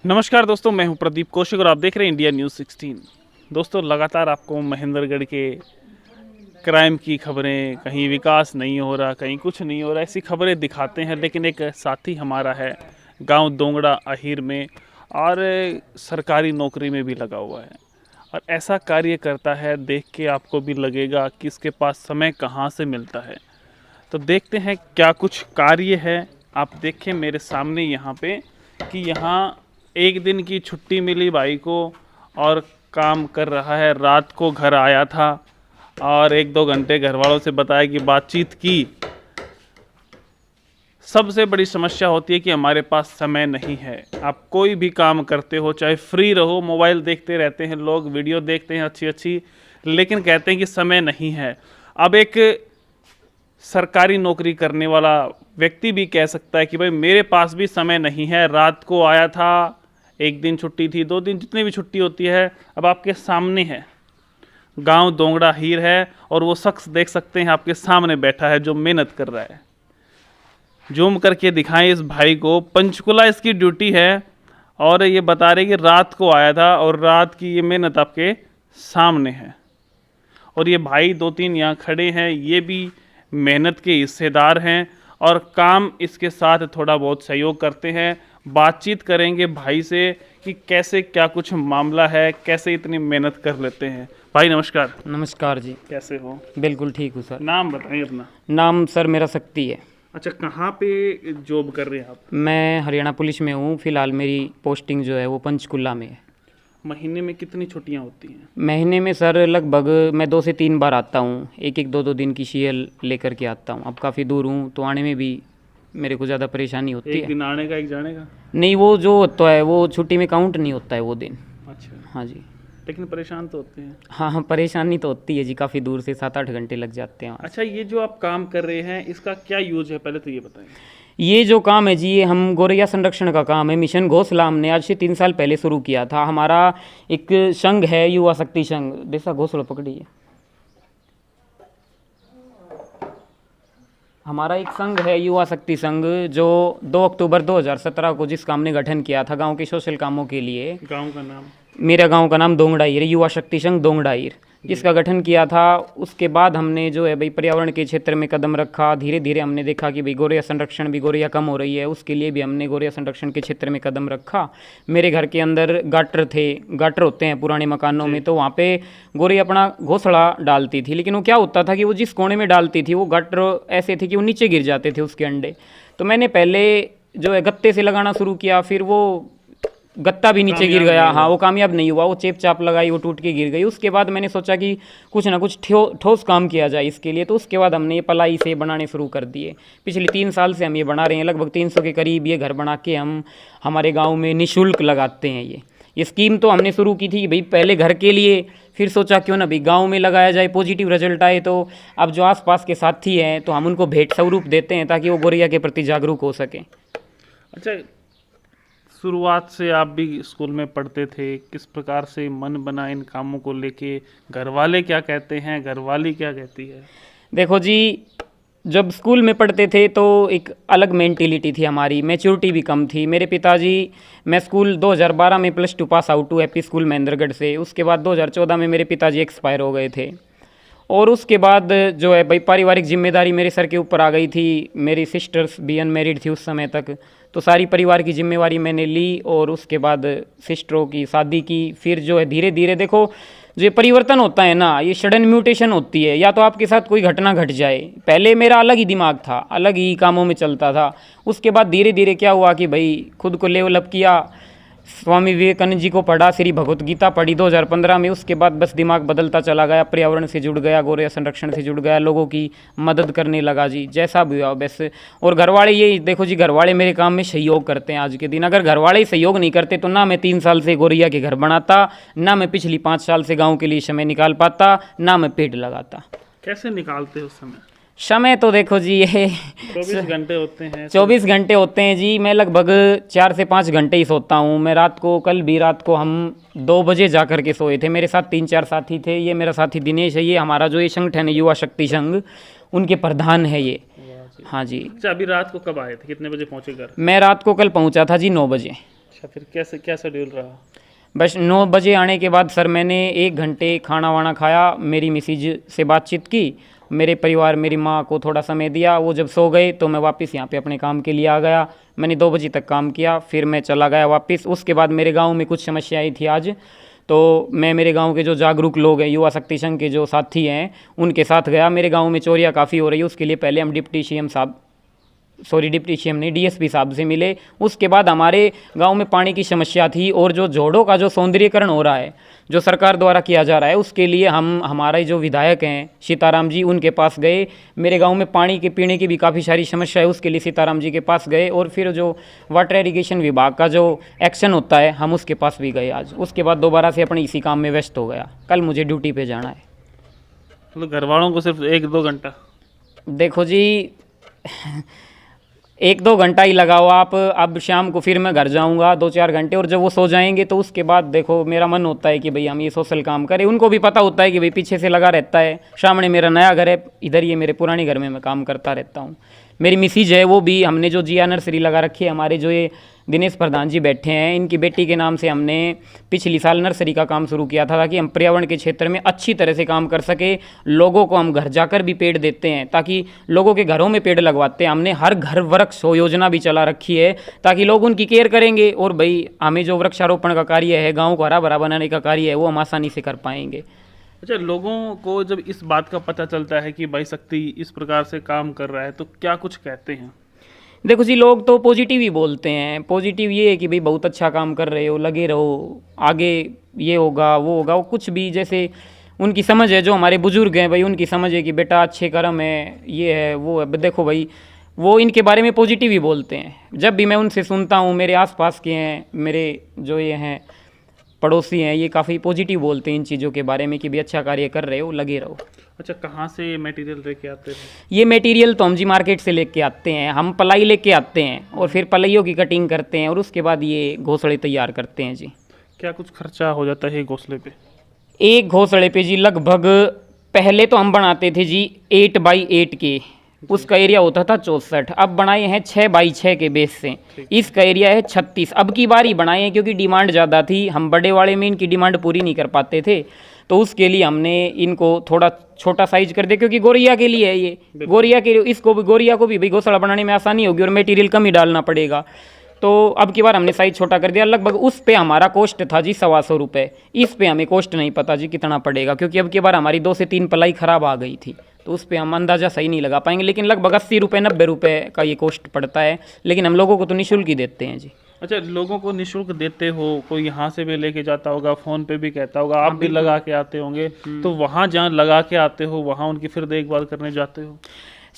नमस्कार दोस्तों, मैं हूं प्रदीप कौशिक और आप देख रहे हैं इंडिया न्यूज़ 16। दोस्तों, लगातार आपको महेंद्रगढ़ के क्राइम की खबरें, कहीं विकास नहीं हो रहा, कहीं कुछ नहीं हो रहा, ऐसी खबरें दिखाते हैं। लेकिन एक साथी हमारा है गांव दोंगड़ा अहीर में और सरकारी नौकरी में भी लगा हुआ है और ऐसा कार्य करता है, देख के आपको भी लगेगा कि इसके पास समय कहाँ से मिलता है। तो देखते हैं क्या कुछ कार्य है। आप देखें मेरे सामने यहाँ पे कि यहाँ एक दिन की छुट्टी मिली भाई को और काम कर रहा है। रात को घर आया था और 1-2 घंटे घर वालों से बताया कि बातचीत की। सबसे बड़ी समस्या होती है कि हमारे पास समय नहीं है। आप कोई भी काम करते हो, चाहे फ्री रहो, मोबाइल देखते रहते हैं लोग, वीडियो देखते हैं अच्छी अच्छी, लेकिन कहते हैं कि समय नहीं है। अब एक सरकारी नौकरी करने वाला व्यक्ति भी कह सकता है कि भाई मेरे पास भी समय नहीं है। रात को आया था, 1 दिन छुट्टी थी, 2 दिन, जितनी भी छुट्टी होती है। अब आपके सामने है, गांव दोंगड़ा हीर है और वो शख्स देख सकते हैं आपके सामने बैठा है जो मेहनत कर रहा है। जूम करके दिखाएं इस भाई को, पंचकुला इसकी ड्यूटी है और ये बता रहे कि रात को आया था और रात की ये मेहनत आपके सामने है। और ये भाई 2-3 यहाँ खड़े हैं, ये भी मेहनत के हिस्सेदार हैं और काम इसके साथ थोड़ा बहुत सहयोग करते हैं। बातचीत करेंगे भाई से कि कैसे क्या कुछ मामला है, कैसे इतनी मेहनत कर लेते हैं। भाई नमस्कार। नमस्कार जी। कैसे हो? बिल्कुल ठीक हूँ सर। नाम बताएं अपना। नाम सर मेरा शक्ति है। अच्छा, कहाँ पे जॉब कर रहे हैं आप? मैं हरियाणा पुलिस में हूँ। फिलहाल मेरी पोस्टिंग जो है वो पंचकुला में है। महीने में कितनी छुट्टियाँ होती हैं? महीने में सर लगभग मैं 2 से 3 बार आता हूँ। एक 2 दिन की सीएल लेकर के आता हूँ। अब काफ़ी दूर हूँ तो आने में भी मेरे को ज़्यादा परेशानी होती है। एक दिन आने का, एक जाने का? नहीं, वो जो होता है वो छुट्टी में काउंट नहीं होता है वो दिन। अच्छा। हाँ जी। लेकिन परेशान तो होते हैं। हाँ, परेशानी तो होती है जी। काफ़ी दूर से 7-8 घंटे लग जाते हैं। अच्छा, ये जो आप काम कर रहे हैं इसका क्या यूज है, पहले तो ये बताएं। ये जो काम है जी, ये हम गौरैया संरक्षण का काम है। मिशन घोंसला हमने आज से 3 साल पहले शुरू किया था। हमारा एक संघ है, युवा शक्ति संघ। जैसा घोंसला पकड़िए। हमारा एक संघ है, युवा शक्ति संघ, जो 2 अक्टूबर 2017 को जिसका हमने गठन किया था गांव के सोशल कामों के लिए। गांव का नाम? मेरा गांव का नाम दोंगड़ाईर, युवा शक्ति संघ दोंगड़ाईर, जिसका गठन किया था। उसके बाद हमने जो है भाई पर्यावरण के क्षेत्र में कदम रखा। धीरे धीरे हमने देखा कि भाई गौरैया संरक्षण भी, गौरैया कम हो रही है, उसके लिए भी हमने गौरैया संरक्षण के क्षेत्र में कदम रखा। मेरे घर के अंदर गाटर थे, गाटर होते हैं पुराने मकानों में, तो वहाँ पे गौरैया अपना घोंसला डालती थी। लेकिन वो क्या होता था कि वो जिस कोने में डालती थी वो गाटर ऐसे थे कि वो नीचे गिर जाते थे उसके अंडे। तो मैंने पहले जो है गत्ते से लगाना शुरू किया, फिर वो गत्ता भी नीचे गिर गया। हाँ, वो कामयाब नहीं हुआ। वो चेप चाप लगाई, वो टूट के गिर गई। उसके बाद मैंने सोचा कि कुछ ना कुछ ठोस काम किया जाए इसके लिए। तो उसके बाद हमने ये पलाई से बनाने शुरू कर दिए। पिछले 3 साल से हम ये बना रहे हैं। लगभग 300 के करीब ये घर बना के हम हमारे गाँव में निःशुल्क लगाते हैं। ये स्कीम तो हमने शुरू की थी कि भाई पहले घर के लिए, फिर सोचा क्यों ना भाई गांव में लगाया जाए, पॉजिटिव रिजल्ट आए। तो अब जो आसपास के साथी हैं तो हम उनको भेंट स्वरूप देते हैं ताकि वो गौरैया के प्रति जागरूक हो सकें। अच्छा, शुरुआत से आप भी स्कूल में पढ़ते थे, किस प्रकार से मन बना इन कामों को लेके? घर वाले क्या कहते हैं, घरवाली क्या कहती है? देखो जी, जब स्कूल में पढ़ते थे तो एक अलग मेंटेलिटी थी हमारी, मैच्योरिटी भी कम थी। मेरे पिताजी, मैं स्कूल 2012 में +2 पास आउट हुआ एपी स्कूल महेंद्रगढ़ से। उसके बाद 2014 में मेरे पिताजी एक्सपायर हो गए थे। और उसके बाद जो है भाई पारिवारिक जिम्मेदारी मेरे सर के ऊपर आ गई थी। मेरी सिस्टर्स भी अनमेरिड थी उस समय तक, तो सारी परिवार की जिम्मेवारी मैंने ली। और उसके बाद सिस्टरों की शादी की। फिर जो है धीरे धीरे देखो, जो परिवर्तन होता है ना, ये सडन म्यूटेशन होती है। या तो आपके साथ कोई घटना घट जाए। पहले मेरा अलग ही दिमाग था, अलग ही कामों में चलता था। उसके बाद धीरे धीरे क्या हुआ कि भाई खुद को लेवलअप किया, स्वामी विवेकानंद जी को पढ़ा, श्री भगवत गीता पढ़ी 2015 में। उसके बाद बस दिमाग बदलता चला गया, पर्यावरण से जुड़ गया, गौरैया संरक्षण से जुड़ गया, लोगों की मदद करने लगा जी, जैसा भी हुआ वैसे। और घरवाले, ये देखो जी, घरवाले मेरे काम में सहयोग करते हैं आज के दिन। अगर घरवाले ही सहयोग नहीं करते तो ना मैं 3 साल से गौरैया के घर बनाता, ना मैं पिछली 5 साल से गाँव के लिए समय निकाल पाता, ना मैं पेड़ लगाता। कैसे निकालते हो समय तो देखो जी, ये 24 घंटे होते हैं। 24 घंटे होते हैं जी। मैं लगभग 4 से 5 घंटे ही सोता हूँ। मैं रात को, कल भी रात को हम 2 बजे जा कर के सोए थे। मेरे साथ 3-4 साथी थे। ये मेरा साथी दिनेश है, ये हमारा जो ये संगठन है युवा शक्ति संघ, उनके प्रधान है ये। हाँ जी। अच्छा, अभी रात को कब आए थे, कितने बजे पहुँचे घर? मैं रात को कल पहुँचा था जी 9 बजे। अच्छा, फिर कैसे क्या शेड्यूल रहा? बस 9 बजे आने के बाद सर मैंने 1 घंटे खाना वाना खाया, मेरी मिसेज से बातचीत की, मेरे परिवार मेरी माँ को थोड़ा समय दिया। वो जब सो गए तो मैं वापस यहाँ पे अपने काम के लिए आ गया। मैंने 2 बजे तक काम किया, फिर मैं चला गया वापस। उसके बाद मेरे गांव में कुछ समस्याएं थी आज, तो मैं मेरे गांव के जो जागरूक लोग हैं, युवा शक्ति संघ के जो साथी हैं, उनके साथ गया। मेरे गांव में चोरियाँ काफ़ी हो रही है, उसके लिए पहले हम डिप्टी सीएम नहीं, डीएसपी साहब से मिले। उसके बाद हमारे गांव में पानी की समस्या थी, और जो जोड़ों का जो सौंदर्यीकरण हो रहा है, जो सरकार द्वारा किया जा रहा है, उसके लिए हम हमारे जो विधायक हैं सीताराम जी, उनके पास गए। मेरे गांव में पानी के पीने की भी काफ़ी सारी समस्या है, उसके लिए सीताराम जी के पास गए। और फिर जो वाटर इरीगेशन विभाग का जो एक्शन होता है, हम उसके पास भी गए आज। उसके बाद दोबारा से अपने इसी काम में व्यस्त हो गया। कल मुझे ड्यूटी पे जाना है। मतलब घर वालों को सिर्फ 1-2 घंटा? देखो जी 1-2 घंटा ही लगाओ आप। अब शाम को फिर मैं घर जाऊंगा 2-4 घंटे, और जब वो सो जाएंगे तो उसके बाद देखो मेरा मन होता है कि भाई हम ये सोशल काम करें। उनको भी पता होता है कि भाई पीछे से लगा रहता है, सामने मेरा नया घर है, इधर ये मेरे पुराने घर में मैं काम करता रहता हूँ। मेरी मिसेज है, वो भी, हमने जो जिया नर्सरी लगा रखी है, हमारे जो ये दिनेश प्रधान जी बैठे हैं, इनकी बेटी के नाम से हमने पिछली साल नर्सरी का काम शुरू किया था, ताकि हम पर्यावरण के क्षेत्र में अच्छी तरह से काम कर सके। लोगों को हम घर जाकर भी पेड़ देते हैं, ताकि लोगों के घरों में पेड़ लगवाते हैं। हमने हर घर वृक्ष हो योजना भी चला रखी है, ताकि लोग उनकी केयर करेंगे। और भाई हमें जो वृक्षारोपण का कार्य है, गाँव को हरा भरा बनाने का कार्य है, वो हम आसानी से कर पाएंगे। अच्छा, लोगों को जब इस बात का पता चलता है कि भाई शक्ति इस प्रकार से काम कर रहा है, तो क्या कुछ कहते हैं? देखो जी, लोग तो पॉजिटिव ही बोलते हैं। पॉजिटिव ये है कि भाई बहुत अच्छा काम कर रहे हो, लगे रहो, आगे ये होगा वो होगा। वो कुछ भी जैसे उनकी समझ है, जो हमारे बुजुर्ग हैं भाई, उनकी समझ है कि बेटा अच्छे कर्म है, ये है वो है। देखो भाई, वो इनके बारे में पॉजिटिव ही बोलते हैं। जब भी मैं उनसे सुनता हूँ, मेरे आसपास के हैं, मेरे जो ये हैं पड़ोसी हैं, ये काफ़ी पॉजिटिव बोलते हैं इन चीज़ों के बारे में कि भी अच्छा कार्य कर रहे हो, लगे रहो। अच्छा, कहाँ से ये मटेरियल लेके आते हैं? ये मटेरियल तो हम जी मार्केट से लेके आते हैं। हम पलाई लेके आते हैं, और फिर पलाइयों की कटिंग करते हैं, और उसके बाद ये घोंसले तैयार करते हैं जी। क्या कुछ खर्चा हो जाता है घोंसले पे? एक घोंसले पे जी लगभग, पहले तो हम बनाते थे जी 8x8 के, उसका एरिया होता था 64। अब बनाए हैं 6x6 के बेस से, इसका एरिया है 36। अब की बार ही बनाए हैं, क्योंकि डिमांड ज़्यादा थी। हम बड़े वाले में इनकी डिमांड पूरी नहीं कर पाते थे, तो उसके लिए हमने इनको थोड़ा छोटा साइज कर दिया, क्योंकि गोरिया के लिए है ये। गोरिया के, इसको भी, गोरिया को भी भाई घोंसला बनाने में आसानी होगी, और मटेरियल कम ही डालना पड़ेगा। तो अब की बार हमने साइज छोटा कर दिया। लगभग उस पे हमारा कॉस्ट था जी 125 रुपये। इस पे हमें कॉस्ट नहीं पता जी कितना पड़ेगा, क्योंकि अब की बार हमारी 2 से 3 पलाई ख़राब आ गई थी, तो उस पे हम अंदाज़ा सही नहीं लगा पाएंगे। लेकिन लगभग 80 रुपये 90 रुपये का ये कॉस्ट पड़ता है, लेकिन हम लोगों को तो निःशुल्क ही देते हैं जी। अच्छा, लोगों को निःशुल्क देते हो, कोई यहाँ से भी लेके जाता होगा, फ़ोन पे भी कहता होगा, आप भी लगा के आते होंगे, तो वहाँ जहाँ लगा के आते हो, वहाँ उनकी फिर देखभाल करने जाते हो?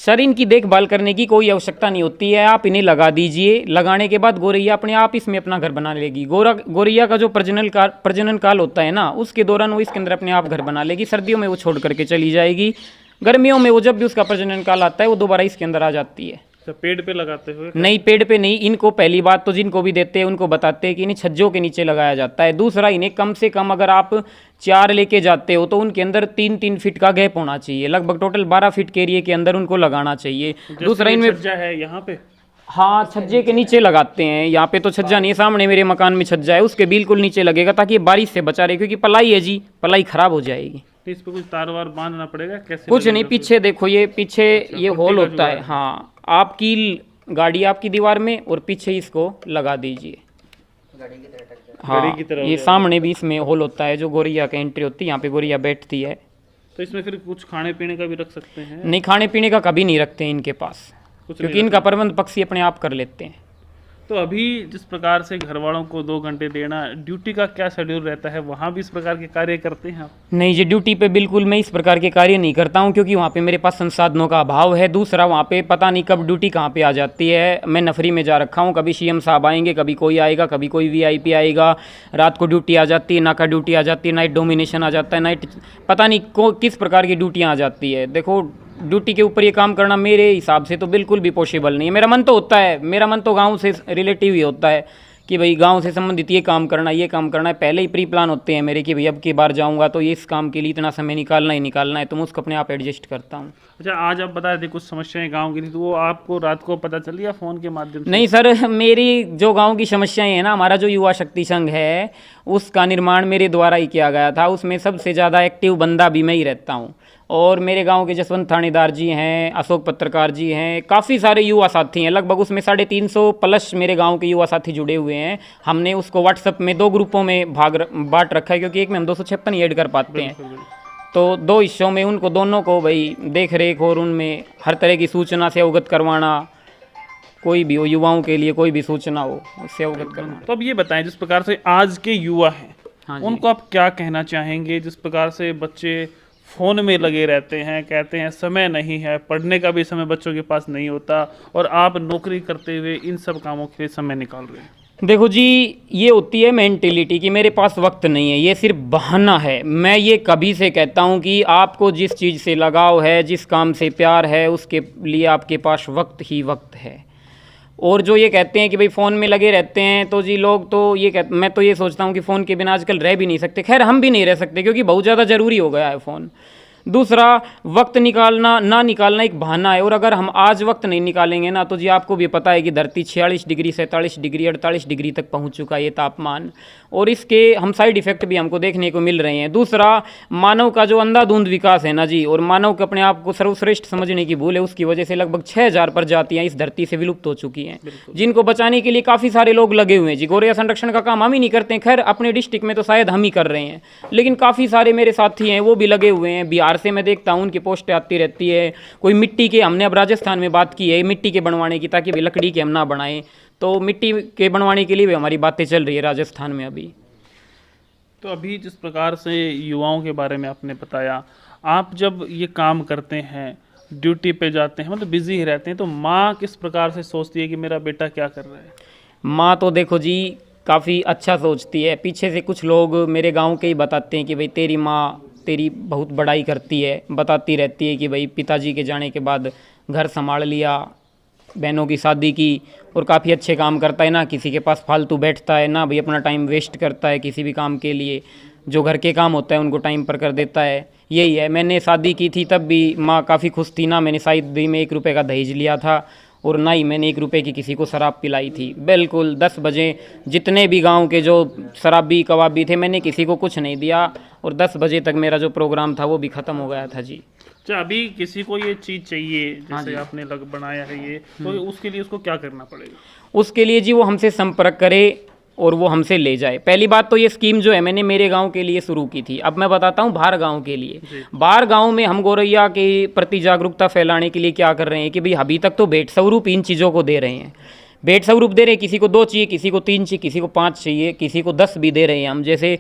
सर, इनकी देखभाल करने की कोई आवश्यकता नहीं होती है। आप इन्हें लगा दीजिए, लगाने के बाद गोरैया अपने आप इसमें अपना घर बना लेगी। गोरैया का जो प्रजनन काल होता है ना, उसके दौरान वो इसके अंदर अपने आप घर बना लेगी। सर्दियों में वो छोड़ करके चली जाएगी, गर्मियों में वो जब भी उसका प्रजनन काल आता है, वो दोबारा इसके अंदर आ जाती है। तो पेड़ पे लगाते हो? नहीं, पेड़ पे नहीं। इनको पहली बात तो जिनको भी देते हैं उनको बताते हैं कि इन्हें छज्जों के नीचे लगाया जाता है। दूसरा, इन्हें कम से कम अगर आप 4 लेके जाते हो तो उनके अंदर 3-3 फीट का गैप होना चाहिए। लगभग टोटल 12 फीट के एरिया के अंदर उनको लगाना चाहिए। दूसरा, इनमें छज्जा है यहाँ पे? हाँ, छज्जे के नीचे लगाते हैं। यहाँ पे तो छज्जा नहीं है, सामने मेरे मकान में छज्जा है, उसके बिल्कुल नीचे लगेगा, ताकि बारिश से बचा रहे, क्योंकि पलाई है जी, पलाई खराब हो जाएगी। तो इस पे कुछ तार वार बांधना पड़ेगा? कैसे? कुछ नहीं, पीछे देखो, ये पीछे ये होल होता है। हाँ, आपकी गाड़ी आपकी दीवार में, और पीछे इसको लगा दीजिए। हाँ, ये सामने भी इसमें होल होता है, जो गोरैया की एंट्री होती है, यहाँ पे गोरैया बैठती है। तो इसमें फिर कुछ खाने पीने का भी रख सकते हैं? नहीं, खाने पीने का कभी नहीं रखते हैं इनके पास, क्योंकि इनका प्रबंध पक्षी अपने आप कर लेते हैं। तो अभी जिस प्रकार से घर वालों को 2 घंटे देना, ड्यूटी का क्या शेड्यूल रहता है? वहाँ भी इस प्रकार के कार्य करते हैं आप? नहीं जी, ड्यूटी पे बिल्कुल मैं इस प्रकार के कार्य नहीं करता हूँ, क्योंकि वहाँ पे मेरे पास संसाधनों का अभाव है। दूसरा, वहाँ पे पता नहीं कब ड्यूटी कहाँ पे आ जाती है। मैं नफरी में जा रखा हूँ, कभी सीएम साहब आएंगे, कभी कोई आएगा, कभी कोई वीआईपी आएगा। रात को ड्यूटी आ जाती है, नाका ड्यूटी आ जाती है, नाइट डोमिनेशन आ जाता है, नाइट पता नहीं किस प्रकार की ड्यूटियाँ आ जाती है। देखो, ड्यूटी के ऊपर ये काम करना मेरे हिसाब से तो बिल्कुल भी पॉसिबल नहीं है। मेरा मन तो होता है, मेरा मन तो गांव से रिलेटिव ही होता है कि भाई गांव से संबंधित ये काम करना है, पहले ही प्री प्लान होते हैं मेरे कि भाई अब की बार जाऊंगा तो ये इस काम के लिए इतना समय निकालना ही निकालना है, तो मैं उसको अपने आप एडजस्ट करता हूँ। अच्छा, आज आप बता रहे थे कुछ समस्याएं गांव की थी, तो वो आपको रात को पता चल या फ़ोन के माध्यम से? नहीं सर, मेरी जो गांव की समस्याएं हैं ना, हमारा जो युवा शक्ति संघ है उसका निर्माण मेरे द्वारा ही किया गया था, उसमें सबसे ज़्यादा एक्टिव बंदा भी मैं ही रहता हूँ। और मेरे गांव के जसवंत थानेदार जी हैं, अशोक पत्रकार जी हैं, काफ़ी सारे युवा साथी हैं, लगभग उसमें 350 प्लस मेरे गांव के युवा साथी जुड़े हुए हैं। हमने उसको व्हाट्सएप में 2 ग्रुपों में बांट रखा है, क्योंकि एक में हम 256 ही ऐड कर पाते हैं, तो 2 हिस्सों में उनको दोनों को भाई देख रेख और उनमें हर तरह की सूचना से अवगत करवाना, कोई भी हो युवाओं के लिए कोई भी सूचना हो उससे अवगत करना। तो अब ये बताएं, जिस प्रकार से आज के युवा हैं, हाँ जी। उनको आप क्या कहना चाहेंगे? जिस प्रकार से बच्चे फ़ोन में लगे रहते हैं, कहते हैं समय नहीं है, पढ़ने का भी समय बच्चों के पास नहीं होता, और आप नौकरी करते हुए इन सब कामों के लिए समय निकाल रहे हैं। देखो जी, ये होती है मेंटेलिटी कि मेरे पास वक्त नहीं है, ये सिर्फ बहाना है। मैं ये कभी से कहता हूँ कि आपको जिस चीज़ से लगाव है, जिस काम से प्यार है, उसके लिए आपके पास वक्त ही वक्त है। और जो ये कहते हैं कि भाई फ़ोन में लगे रहते हैं, तो जी लोग तो मैं तो ये सोचता हूँ कि फ़ोन के बिना आजकल रह भी नहीं सकते। खैर हम भी नहीं रह सकते, क्योंकि बहुत ज़्यादा ज़रूरी हो गया है फ़ोन। दूसरा, वक्त निकालना ना निकालना एक बहाना है, और अगर हम आज वक्त नहीं निकालेंगे ना, तो जी आपको भी पता है कि धरती 46 डिग्री 47 डिग्री 48 डिग्री तक पहुंच चुका है ये तापमान, और इसके हम साइड इफ़ेक्ट भी हमको देखने को मिल रहे हैं। दूसरा, मानव का जो अंधाधुंध विकास है ना जी, और मानव को अपने आप को सर्वश्रेष्ठ समझने की भूल है, उसकी वजह से लगभग 6000 प्रजातियाँ इस धरती से विलुप्त हो चुकी हैं, जिनको बचाने के लिए काफ़ी सारे लोग लगे हुए हैं जी। गौरैया संरक्षण का काम हम ही नहीं करते हैं, खैर अपने डिस्ट्रिक्ट में तो शायद हम ही कर रहे हैं, लेकिन काफ़ी सारे मेरे साथी हैं वो भी लगे हुए हैं। बिहार से मैं देखता हूँ उनकी पोस्टें आती रहती है। कोई मिट्टी के, हमने अब राजस्थान में बात की है मिट्टी के बनवाने की, ताकि लकड़ी के हम ना बनाएं, तो मिट्टी के बनवाने के लिए भी हमारी बातें चल रही है राजस्थान में अभी। तो अभी जिस प्रकार से युवाओं के बारे में आपने बताया, आप जब ये काम करते हैं, ड्यूटी पे जाते हैं, मतलब बिजी ही रहते हैं, तो माँ किस प्रकार से सोचती है कि मेरा बेटा क्या कर रहा है? माँ तो देखो जी काफ़ी अच्छा सोचती है। पीछे से कुछ लोग मेरे गांव के ही बताते हैं कि भाई तेरी माँ तेरी बहुत बड़ाई करती है, बताती रहती है कि भाई पिताजी के जाने के बाद घर संभाल लिया, बहनों की शादी की, और काफ़ी अच्छे काम करता है, ना किसी के पास फालतू बैठता है, ना भाई अपना टाइम वेस्ट करता है किसी भी काम के लिए, जो घर के काम होता है उनको टाइम पर कर देता है। यही है, मैंने शादी की थी तब भी माँ काफ़ी खुश थी, ना मैंने शादी में 1 रुपये का दहेज लिया था, और ना ही मैंने 1 रुपये की किसी को शराब पिलाई थी। बिल्कुल 10 बजे जितने भी गांव के जो शराबी कबाबी थे, मैंने किसी को कुछ नहीं दिया, और 10 बजे तक मेरा जो प्रोग्राम था वो भी ख़त्म हो गया था जी। अच्छा, अभी किसी को ये चीज़ चाहिए, हाँ जैसे जी। आपने बनाया है ये, तो उसके लिए उसको क्या करना पड़ेगा? उसके लिए जी वो हमसे संपर्क करे और वो हमसे ले जाए। पहली बात तो ये स्कीम जो है मैंने मेरे गांव के लिए शुरू की थी। अब मैं बताता हूँ बाहर गांव के लिए। बाहर गांव में हम गौरैया के प्रति जागरूकता फैलाने के लिए क्या कर रहे हैं कि भाई अभी तक तो भेंट स्वरूप इन चीज़ों को दे रहे हैं, भेंट स्वरूप दे रहे हैं। किसी को 2 चाहिए, किसी को 3 चाहिए, किसी को 5 चाहिए, किसी को 10 भी दे रहे हैं हम। जैसे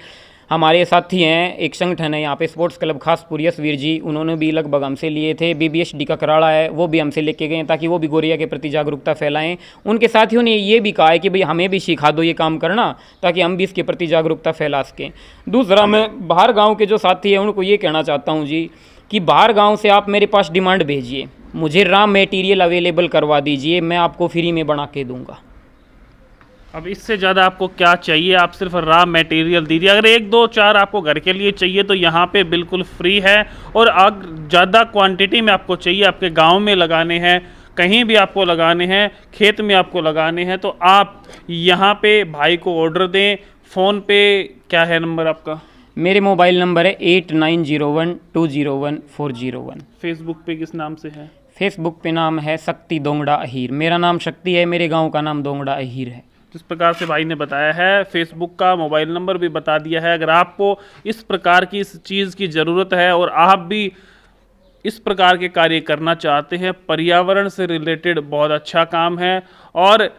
हमारे साथी हैं, एक संगठन है यहाँ पे स्पोर्ट्स क्लब खासपुर, यशवीर जी, उन्होंने भी लगभग हमसे लिए थे। BBSD का कराड़ा है, वो भी हमसे लेके गए ताकि वो भी गौरैया के प्रति जागरूकता फैलाएं। उनके साथियों ने ये भी कहा है कि भाई हमें भी सिखा दो ये काम करना, ताकि हम भी इसके प्रति जागरूकता फैला सकें। दूसरा, मैं बाहर गाँव के जो साथी हैं उनको ये कहना चाहता हूँ जी कि बाहर गाँव से आप मेरे पास डिमांड भेजिए, मुझे रॉ मटेरियल अवेलेबल करवा दीजिए, मैं आपको फ्री में बना के दूँगा। अब इससे ज़्यादा आपको क्या चाहिए? आप सिर्फ रॉ मटेरियल दीजिए। अगर 1, 2, 4 आपको घर के लिए चाहिए तो यहाँ पे बिल्कुल फ्री है, और अगर ज़्यादा क्वांटिटी में आपको चाहिए, आपके गांव में लगाने हैं, कहीं भी आपको लगाने हैं, खेत में आपको लगाने हैं, तो आप यहाँ पे भाई को ऑर्डर दें। फ़ोन पे क्या है नंबर आपका? मेरे मोबाइल नंबर है 8901201401। फेसबुक पे किस नाम से है? फेसबुक पे नाम है शक्ति दोंगड़ा अहीर। मेरा नाम शक्ति है, मेरे गांव का नाम दोंगड़ा अहीर है। जिस प्रकार से भाई ने बताया है, फेसबुक का मोबाइल नंबर भी बता दिया है। अगर आपको इस प्रकार की इस चीज़ की ज़रूरत है और आप भी इस प्रकार के कार्य करना चाहते हैं, पर्यावरण से रिलेटेड बहुत अच्छा काम है, और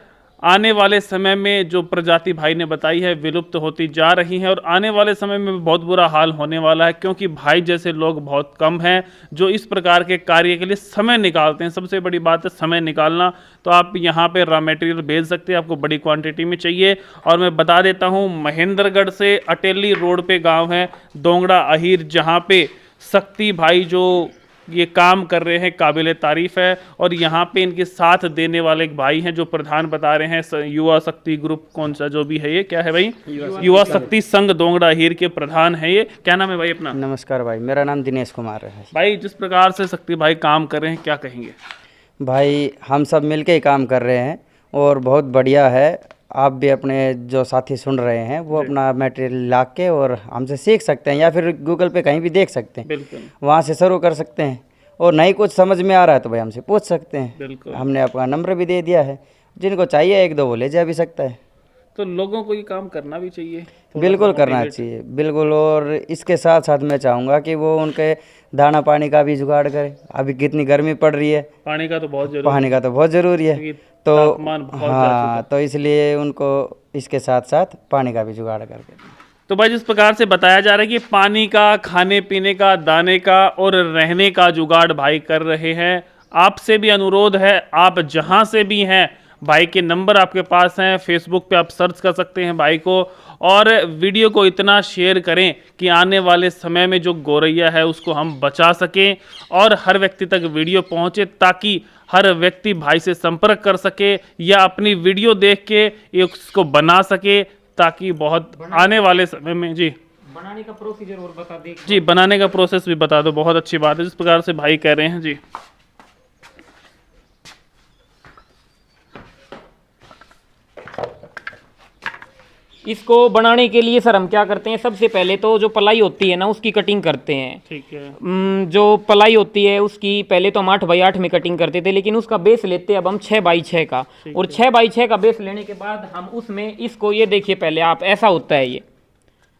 आने वाले समय में जो प्रजाति भाई ने बताई है विलुप्त होती जा रही है, और आने वाले समय में बहुत बुरा हाल होने वाला है, क्योंकि भाई जैसे लोग बहुत कम हैं जो इस प्रकार के कार्य के लिए समय निकालते हैं। सबसे बड़ी बात है समय निकालना। तो आप यहाँ पे रॉ मटेरियल भेज सकते हैं, आपको बड़ी क्वांटिटी में चाहिए। और मैं बता देता हूँ, महेंद्रगढ़ से अटेली रोड पे गाँव है दोंगड़ा अहीर, जहाँ पे शक्ति भाई जो ये काम कर रहे हैं, काबिल तारीफ़ है। और यहाँ पे इनके साथ देने वाले एक भाई हैं जो प्रधान बता रहे हैं, युवा शक्ति ग्रुप कौन सा जो भी है, ये क्या है भाई, युवा शक्ति संघ दोंगड़ा हीर के प्रधान है। ये क्या नाम है भाई अपना? नमस्कार भाई, मेरा नाम दिनेश कुमार है। भाई जिस प्रकार से शक्ति भाई काम कर रहे हैं, क्या कहेंगे? भाई हम सब मिलके ही काम कर रहे हैं और बहुत बढ़िया है। आप भी अपने जो साथी सुन रहे हैं वो अपना मटेरियल ला के और हमसे सीख सकते हैं, या फिर गूगल पे कहीं भी देख सकते हैं, बिल्कुल वहाँ से शुरू कर सकते हैं। और नहीं कुछ समझ में आ रहा है तो भाई हमसे पूछ सकते हैं, बिल्कुल। हमने अपना नंबर भी दे दिया है, जिनको चाहिए एक दो वो ले जा भी सकता है। तो लोगों को ये काम करना भी चाहिए, बिल्कुल करना चाहिए, बिल्कुल। और इसके साथ साथ मैं चाहूँगा कि वो उनके दाना पानी का भी जुगाड़ करें। अभी कितनी गर्मी पड़ रही है, पानी का तो बहुत जरूरी, पानी का तो बहुत ज़रूरी है, तो तापमान बहुत जा हाँ, तो इसलिए उनको इसके साथ साथ पानी का भी जुगाड़ करके। तो भाई जिस प्रकार से बताया जा रहा है कि पानी का, खाने पीने का, दाने का और रहने का जुगाड़ भाई कर रहे हैं। आपसे भी अनुरोध है, आप जहां से भी हैं, भाई के नंबर आपके पास हैं, फेसबुक पे आप सर्च कर सकते हैं भाई को। और वीडियो को इतना शेयर करें कि आने वाले समय में जो गौरैया है उसको हम बचा सकें और हर व्यक्ति तक वीडियो पहुंचे, ताकि हर व्यक्ति भाई से संपर्क कर सके या अपनी वीडियो देख के उसको बना सके, ताकि बहुत आने वाले समय में। जी, बनाने का प्रोसीजर और बता दे। जी, बनाने का प्रोसेस भी बता दो, बहुत अच्छी बात है जिस प्रकार से भाई कह रहे हैं। जी, इसको बनाने के लिए सर हम क्या करते हैं, सबसे पहले तो जो पलाई होती है ना उसकी कटिंग करते हैं। ठीक है। जो पलाई होती है उसकी पहले तो हम 8x8 में कटिंग करते थे, लेकिन उसका बेस लेते हैं अब हम 6x6 का। और 6x6 का बेस लेने के बाद हम उसमें इसको, ये देखिए पहले आप, ऐसा होता है, ये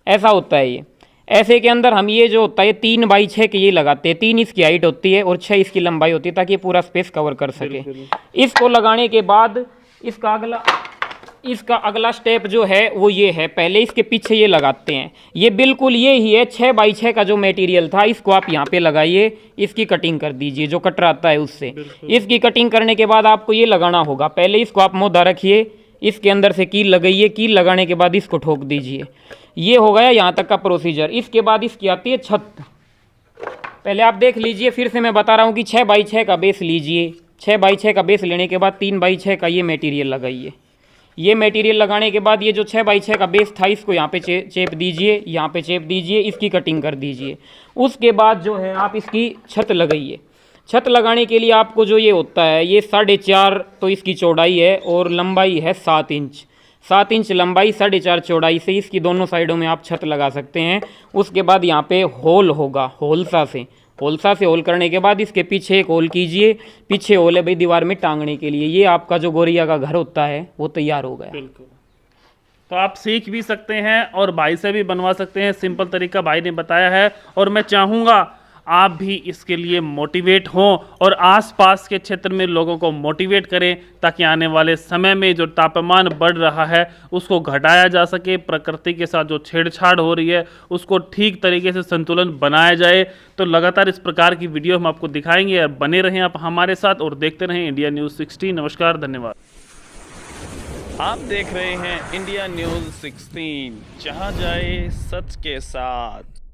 ऐसा होता है, ये ऐसे के अंदर हम ये जो होता है 3x6 के ये लगाते हैं। 3 इसकी हाइट होती है और 6 इसकी लंबाई होती है, ताकि ये पूरा स्पेस कवर कर सके। इसको लगाने के बाद इसका अगला स्टेप जो है वो ये है, पहले इसके पीछे ये लगाते हैं। ये बिल्कुल ये ही है, 6x6 का जो मटेरियल था इसको आप यहाँ पे लगाइए, इसकी कटिंग कर दीजिए जो कटर आता है उससे। इसकी कटिंग करने के बाद आपको ये लगाना होगा। पहले इसको आप मोदा रखिए, इसके अंदर से कील लगाइए, कील लगाने के बाद इसको ठोक दीजिए। ये हो गया यहाँ तक का प्रोसीजर। इसके बाद इसकी आती है छत। पहले आप देख लीजिए, फिर से मैं बता रहा हूँ कि 6x6 का बेस लीजिए। 6x6 का बेस लेने के बाद 3x6 का ये मटेरियल लगाइए। ये मटेरियल लगाने के बाद ये जो 6x6 का बेस था इसको यहाँ पे चेप दीजिए, यहाँ पे चेप दीजिए, इसकी कटिंग कर दीजिए। उसके बाद जो है आप इसकी छत लगाइए। छत लगाने के लिए आपको जो ये होता है, ये 4.5 तो इसकी चौड़ाई है और लंबाई है 7 इंच। 7 इंच लंबाई, 4.5 चौड़ाई से इसकी दोनों साइडों में आप छत लगा सकते हैं। उसके बाद यहाँ पे होल होगा, होलसा से होल करने के बाद इसके पीछे एक होल कीजिए। पीछे होल है भाई दीवार में टांगने के लिए। ये आपका जो गौरैया का घर होता है वो तैयार हो गया। बिल्कुल। तो आप सीख भी सकते हैं और भाई से भी बनवा सकते हैं, सिंपल तरीका भाई ने बताया है। और मैं चाहूँगा आप भी इसके लिए मोटिवेट हों और आसपास के क्षेत्र में लोगों को मोटिवेट करें, ताकि आने वाले समय में जो तापमान बढ़ रहा है उसको घटाया जा सके। प्रकृति के साथ जो छेड़छाड़ हो रही है उसको ठीक तरीके से संतुलन बनाया जाए। तो लगातार इस प्रकार की वीडियो हम आपको दिखाएंगे। बने रहें आप हमारे साथ और देखते रहें इंडिया न्यूज़ 16। नमस्कार, धन्यवाद। आप देख रहे हैं इंडिया न्यूज़ 16, जहां जाए सच के साथ।